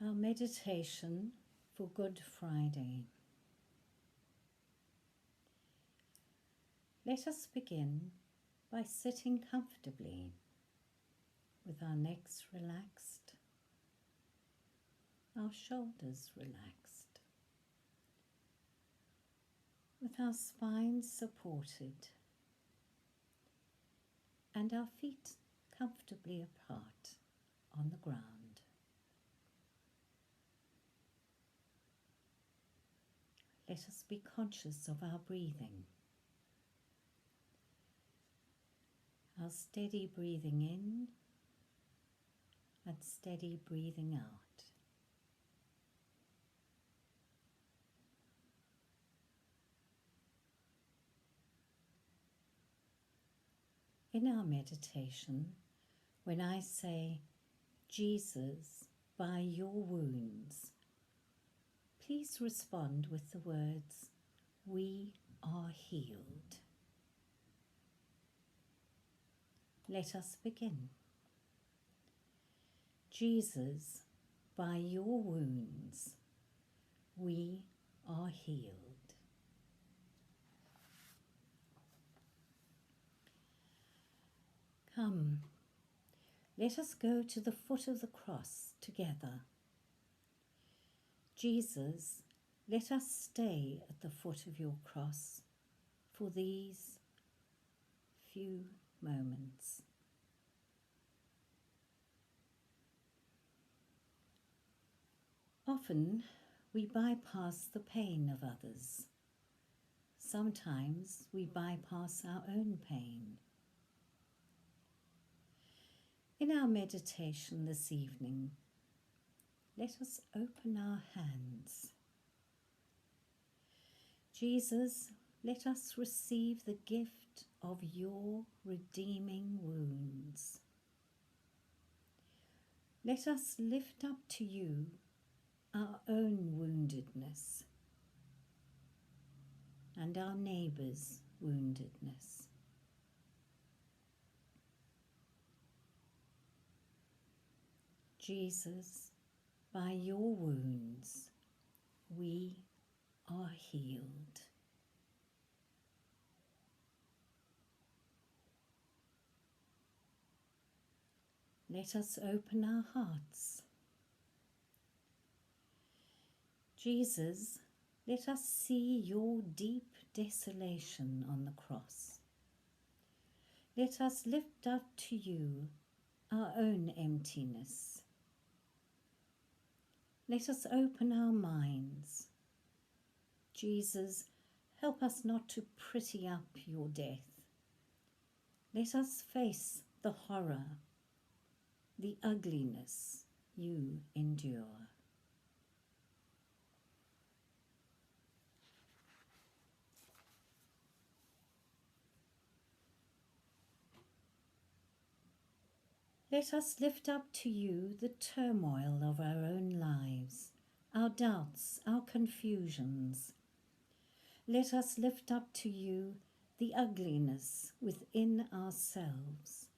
Our meditation for Good Friday. Let us begin by sitting comfortably with our necks relaxed, our shoulders relaxed, with our spines supported and our feet comfortably apart on the ground. Let us be conscious of our breathing. Our steady breathing in and steady breathing out. In our meditation, when I say, Jesus, by your wounds, please respond with the words, we are healed. Let us begin. Jesus, by your wounds, we are healed. Come, let us go to the foot of the cross together. Jesus, let us stay at the foot of your cross for these few moments. Often we bypass the pain of others. Sometimes we bypass our own pain. In our meditation this evening, let us open our hands. Jesus, let us receive the gift of your redeeming wounds. Let us lift up to you our own woundedness and our neighbour's woundedness. Jesus, by your wounds, we are healed. Let us open our hearts. Jesus, let us see your deep desolation on the cross. Let us lift up to you our own emptiness. Let us open our minds. Jesus, help us not to pretty up your death. Let us face the horror, the ugliness you endure. Let us lift up to you the turmoil of our own lives, our doubts, our confusions. Let us lift up to you the ugliness within ourselves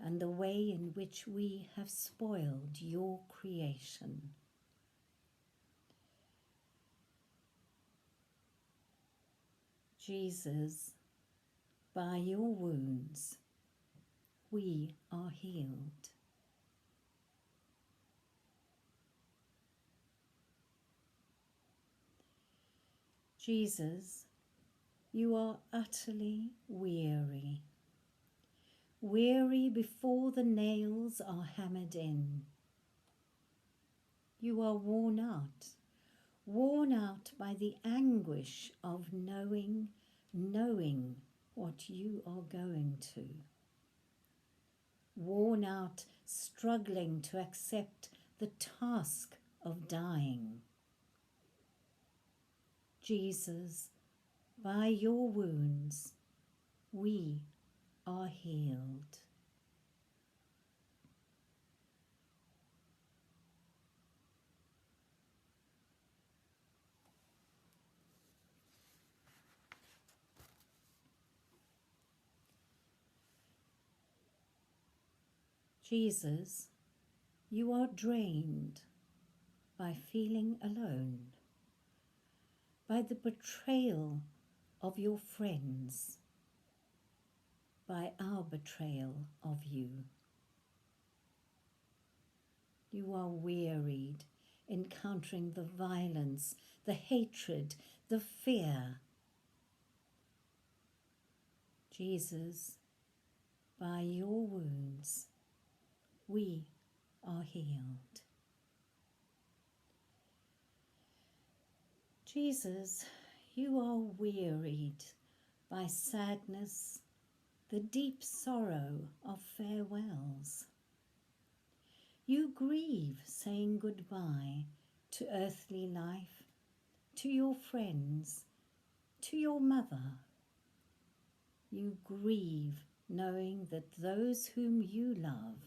and the way in which we have spoiled your creation. Jesus, by your wounds, we are healed. Jesus, you are utterly weary. Weary before the nails are hammered in. You are worn out by the anguish of knowing what you are going to. Worn out, struggling to accept the task of dying. Jesus, by your wounds, we are healed. Jesus, you are drained, by feeling alone, by the betrayal of your friends, by our betrayal of you. You are wearied, encountering the violence, the hatred, the fear. Jesus, by your wounds, we are healed. Jesus, you are wearied by sadness, the deep sorrow of farewells. You grieve saying goodbye to earthly life, to your friends, to your mother. You grieve knowing that those whom you love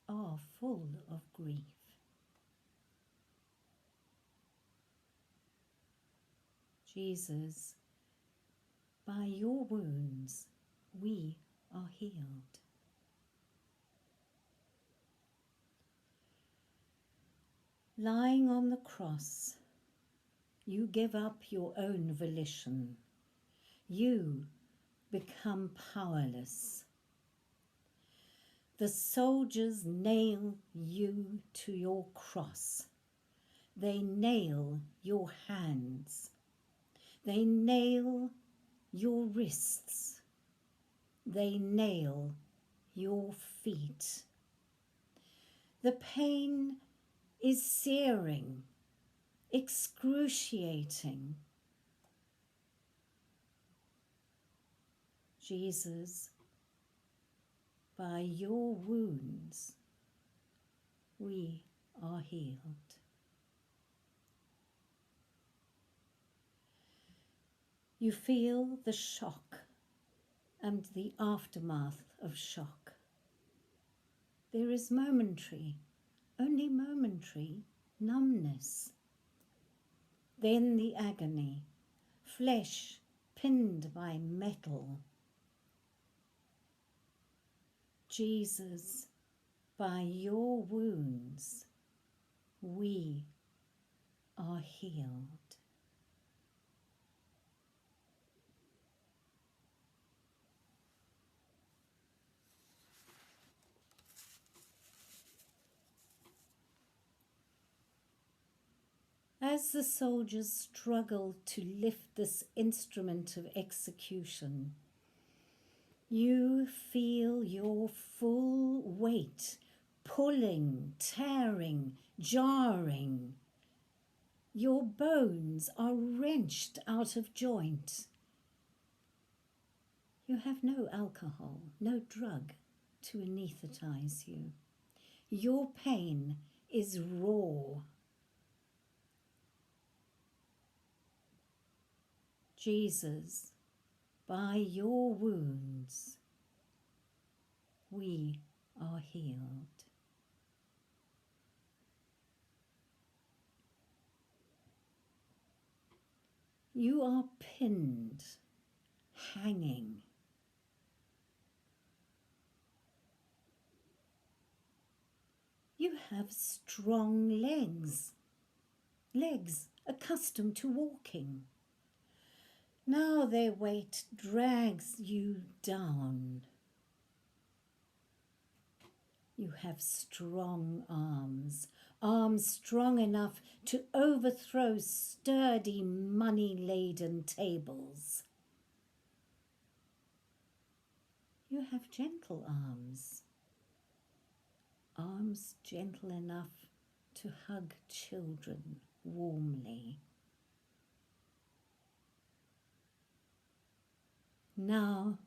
are full of grief. Jesus, by your wounds we are healed. Lying on the cross, you give up your own volition. You become powerless. The soldiers nail you to your cross. They nail your hands. They nail your wrists. They nail your feet. The pain is searing, excruciating. Jesus, by your wounds, we are healed. You feel the shock and the aftermath of shock. There is momentary, only momentary, numbness. Then the agony, flesh pinned by metal. Jesus, by your wounds, we are healed. As the soldiers struggle to lift this instrument of execution, you feel your full weight pulling, tearing, jarring. Your bones are wrenched out of joint. You have no alcohol, no drug to anaesthetize you. Your pain is raw. Jesus, by your wounds, we are healed. You are pinned, hanging. You have strong legs accustomed to walking. Now their weight drags you down. You have strong arms strong enough to overthrow sturdy, money-laden tables. You have gentle arms gentle enough to hug children warmly. Now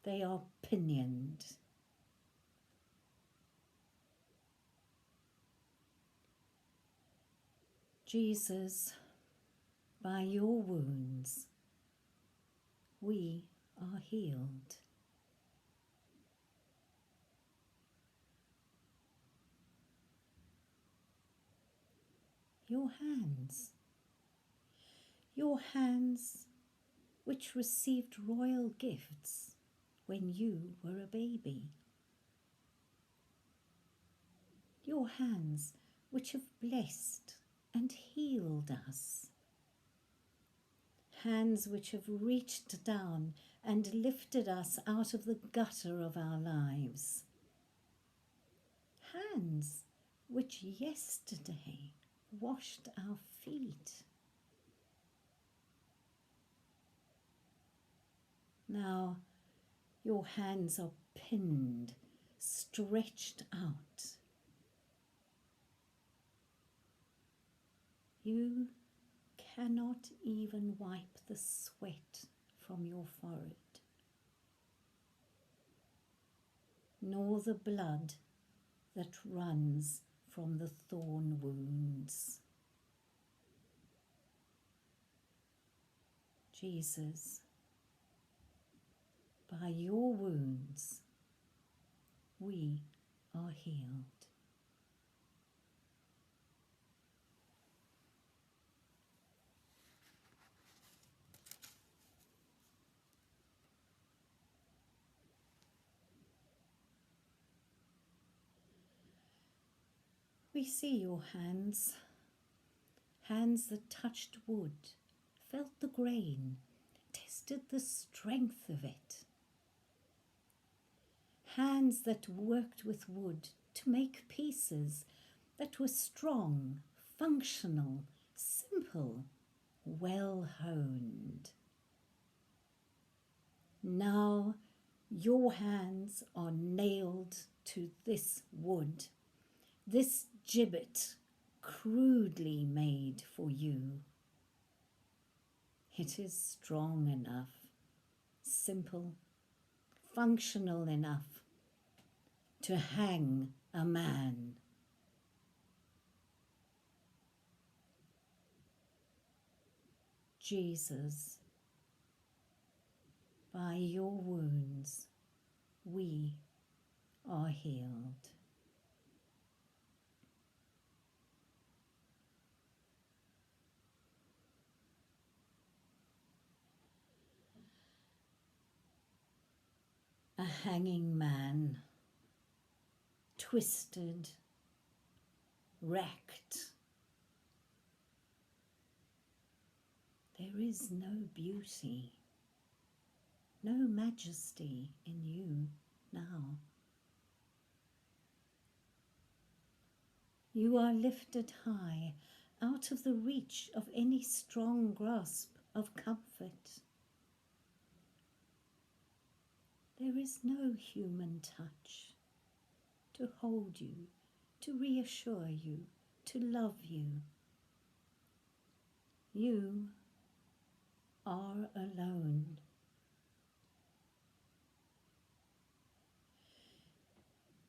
they are pinioned. Jesus, by your wounds, we are healed. Your hands which received royal gifts when you were a baby. Your hands which have blessed and healed us. Hands which have reached down and lifted us out of the gutter of our lives. Hands which yesterday washed our feet. Now your hands are pinned, stretched out. You cannot even wipe the sweat from your forehead, nor the blood that runs from the thorn wounds. Jesus, by your wounds we are healed. We see your hands, hands that touched wood, felt the grain, tested the strength of it. Hands that worked with wood to make pieces that were strong, functional, simple, well honed. Now your hands are nailed to this wood, this gibbet crudely made for you. It is strong enough, simple, functional enough to hang a man. Jesus, by your wounds we are healed. A hanging man, twisted, wrecked. There is no beauty, no majesty in you now. You are lifted high out of the reach of any strong grasp of comfort. There is no human touch to hold you, to reassure you, to love you. You are alone.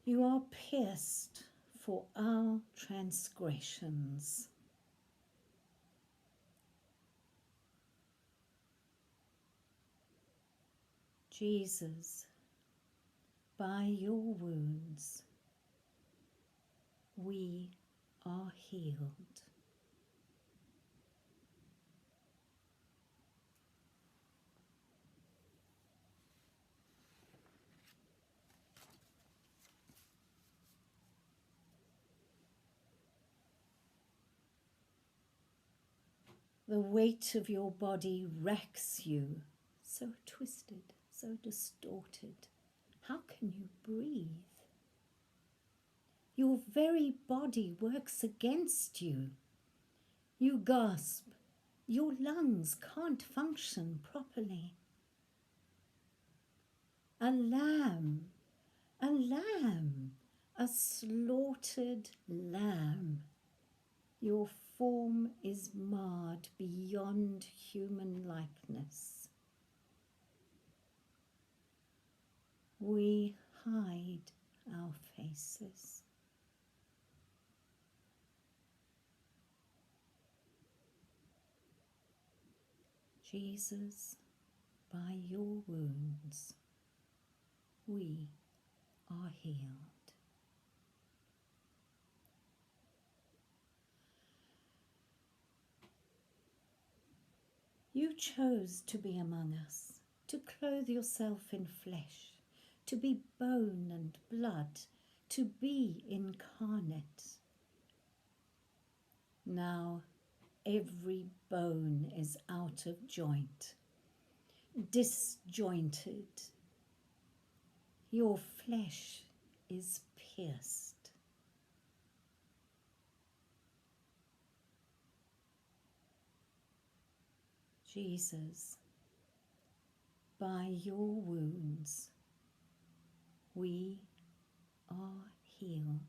You are pierced for our transgressions. Jesus, by your wounds we are healed. The weight of your body wrecks you, so twisted, so distorted. How can you breathe? Your very body works against you. You gasp. Your lungs can't function properly. A lamb, a slaughtered lamb. Your form is marred beyond human likeness. We hide our faces. Jesus, by your wounds we are healed. You chose to be among us, to clothe yourself in flesh, to be bone and blood, to be incarnate. Now every bone is out of joint, disjointed. Your flesh is pierced. Jesus, by your wounds, we are healed.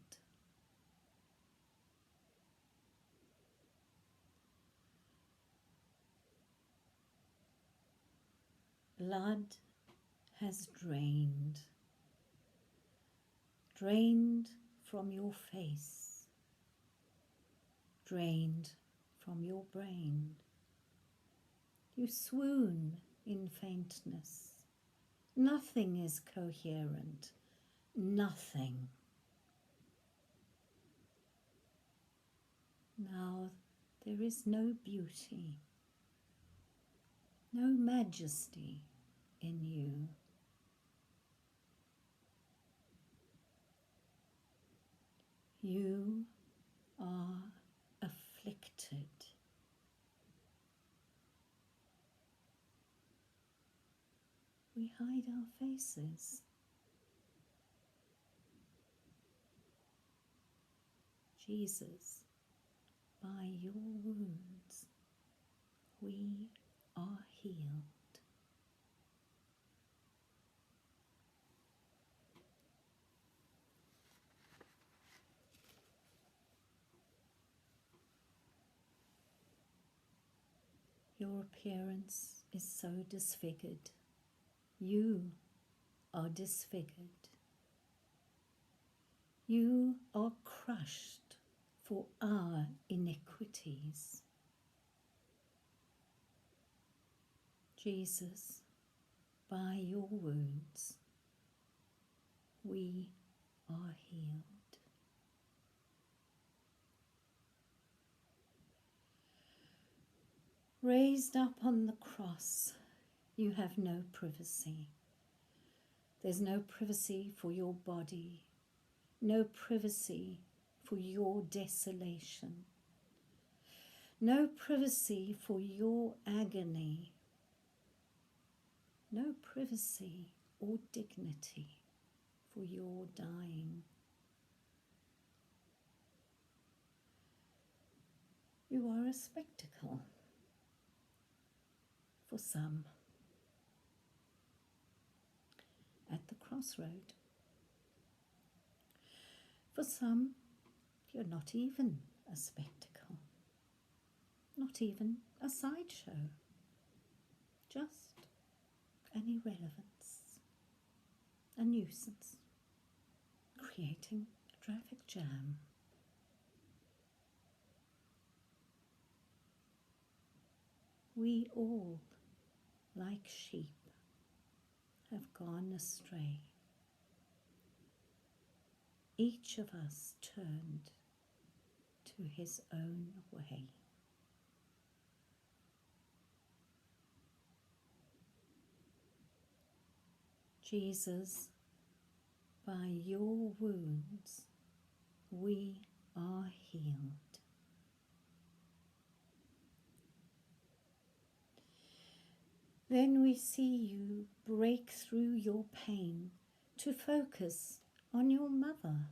Blood has drained from your face, drained from your brain. You swoon in faintness. Nothing is coherent. Nothing. Now there is no beauty, no majesty in you. You are afflicted. We hide our faces. Jesus, by your wounds, we are healed. Your appearance is so disfigured. You are disfigured. You are crushed for our iniquities. Jesus, by your wounds, we are healed. Raised up on the cross, you have no privacy. There's no privacy for your body, no privacy for your desolation, no privacy for your agony, no privacy or dignity for your dying. You are a spectacle for some at the crossroad. For some, you're not even a spectacle, not even a sideshow, just an irrelevance, a nuisance, creating a traffic jam. We all, like sheep, have gone astray. Each of us turned to his own way. Jesus, by your wounds, we are healed. Then we see you break through your pain to focus on your mother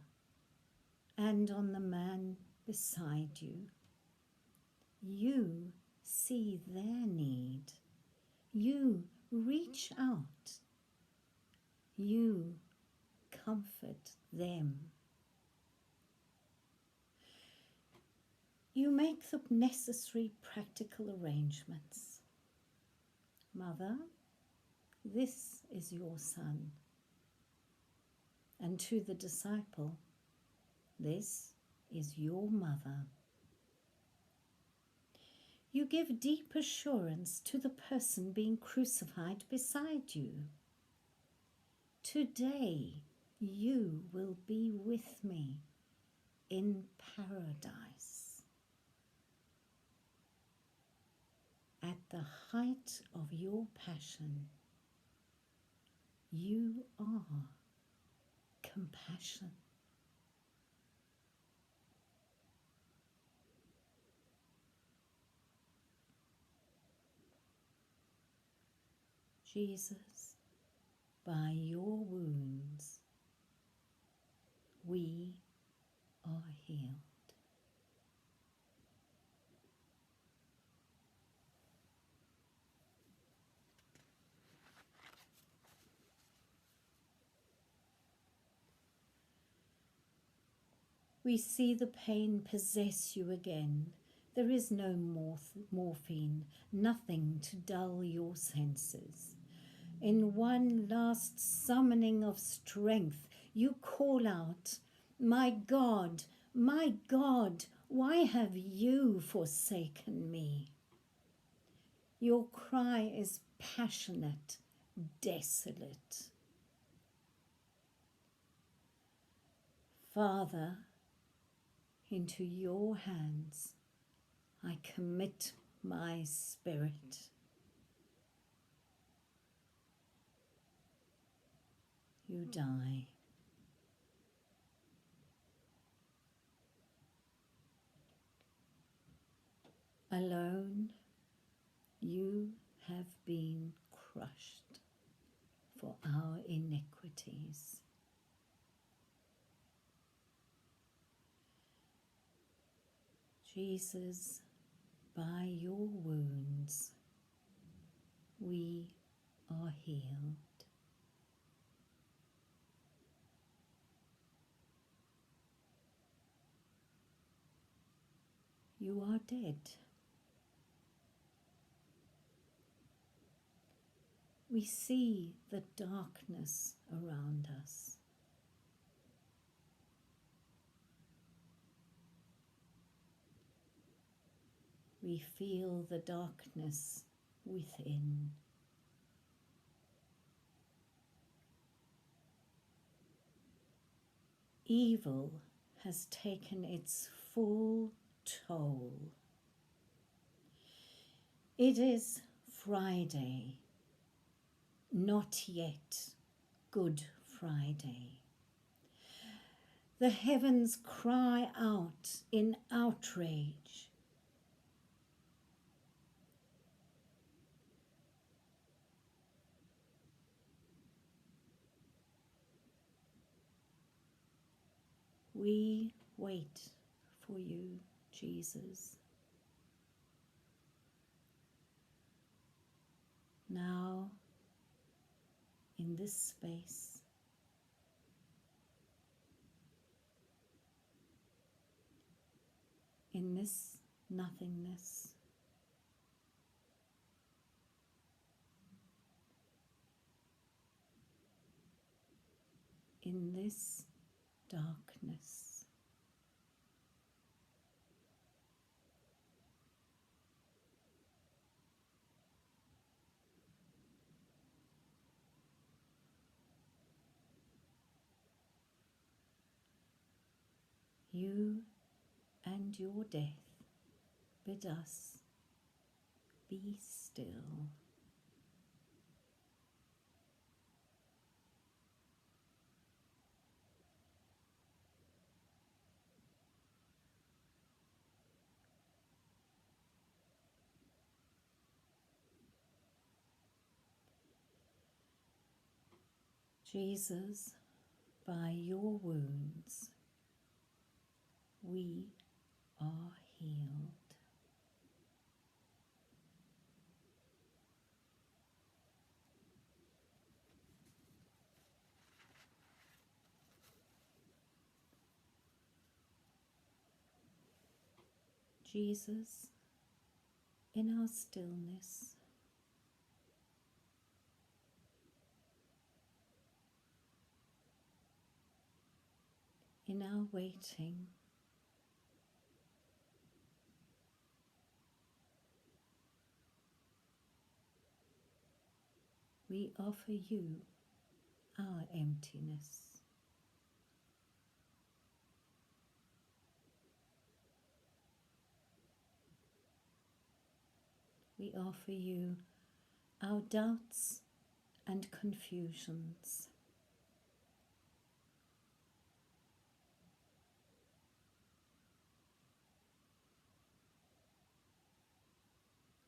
and on the man beside you. You see their need. You reach out. You comfort them. You make the necessary practical arrangements. Mother, this is your son. And to the disciple, this is your mother. You give deep assurance to the person being crucified beside you. Today you will be with me in paradise. At the height of your passion, you are compassion. Jesus, by your wounds, we are healed. We see the pain possess you again. There is no morphine, nothing to dull your senses. In one last summoning of strength, you call out, my God, why have you forsaken me?" Your cry is passionate, desolate. Father, into your hands I commit my spirit. You die. Alone, you have been crushed for our iniquities. Jesus, by your wounds, we are healed. You are dead. We see the darkness around us. We feel the darkness within. Evil has taken its full toll. It is Friday, not yet Good Friday. The heavens cry out in outrage. We wait for you, Jesus. Now, in this space, in this nothingness, in this darkness, you and your death bid us be still. Jesus, by your wounds, we are healed. Jesus, in our stillness, in our waiting, we offer you our emptiness. We offer you our doubts and confusions.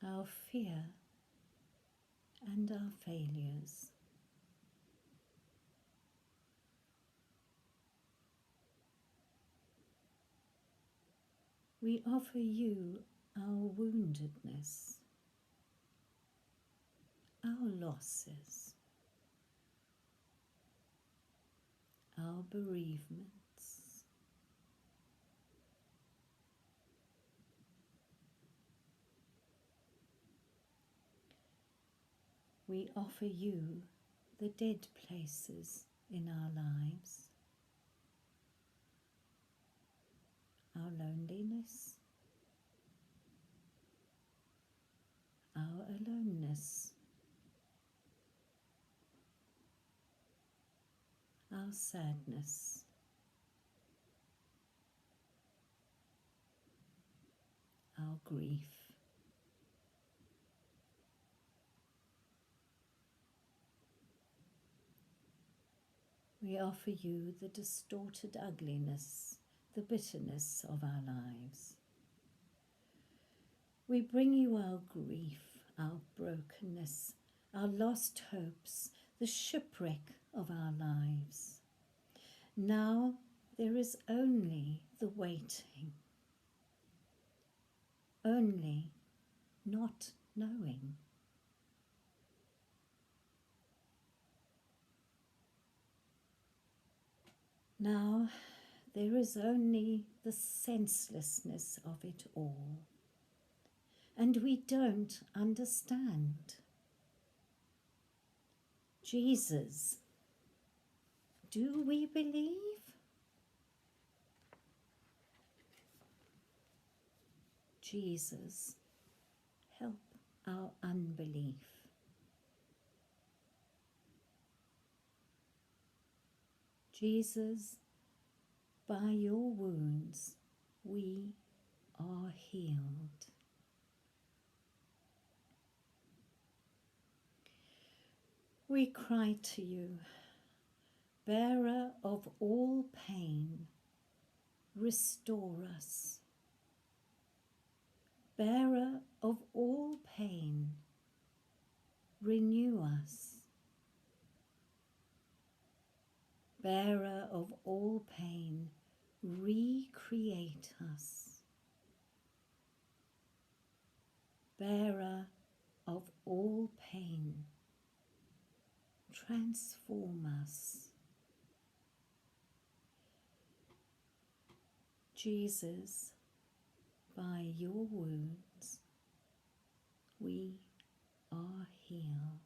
Our fear and our failures. We offer you our woundedness, our losses, our bereavements. We offer you the dead places in our lives, our loneliness, our aloneness, our sadness, our grief. We offer you the distorted ugliness, the bitterness of our lives. We bring you our grief, our brokenness, our lost hopes, the shipwreck of our lives. Now there is only the waiting, only not knowing. Now there is only the senselessness of it all, and we don't understand. Jesus, do we believe? Jesus, help our unbelief. Jesus, by your wounds we are healed. We cry to you, bearer of all pain, restore us. Bearer of all pain, renew us. Bearer of all pain, recreate us. Bearer of all pain, transform us. Jesus, by your wounds we are healed.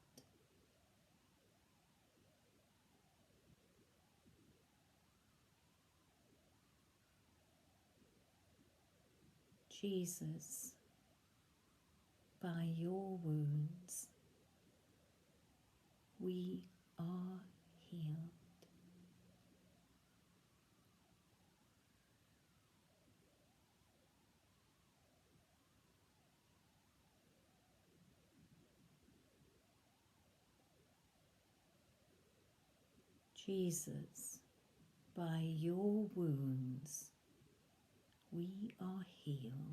Jesus, by your wounds we are healed. Jesus, by your wounds we are healed.